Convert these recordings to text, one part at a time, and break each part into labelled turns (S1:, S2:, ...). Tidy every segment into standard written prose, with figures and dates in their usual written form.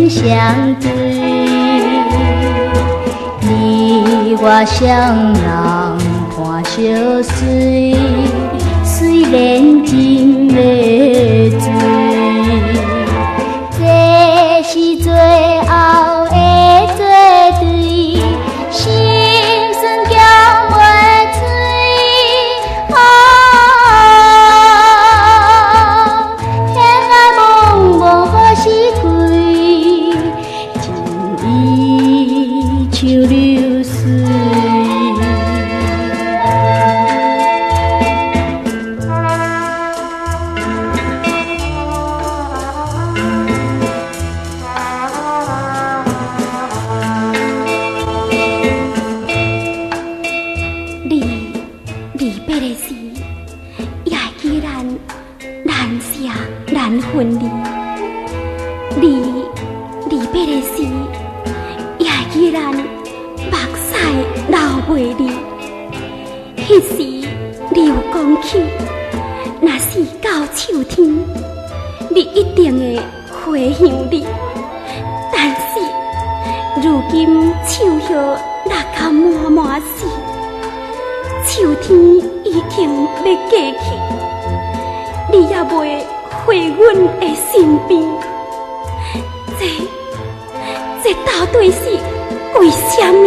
S1: 心相对，你我双人伴相随，虽然真迷醉，这是最后的作对，心酸叫袂醉。天啊，茫茫何时归？情意像流水。
S2: 离别的时，也会记咱难舍难分离；离别的时，也会记咱目屎流袂离。迄时你有讲起，若是到秋天，你一定会回乡里。但是如今树叶落到满满死。秋天已经要过去，你也袂回阮的身边，这到底是为什么？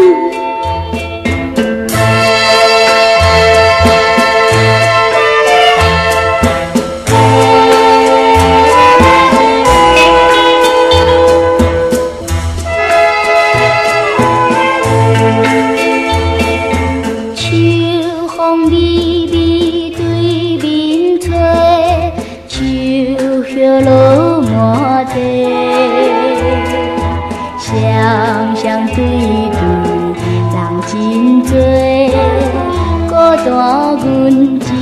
S2: 落满地，双双对对，人真多，孤单阮。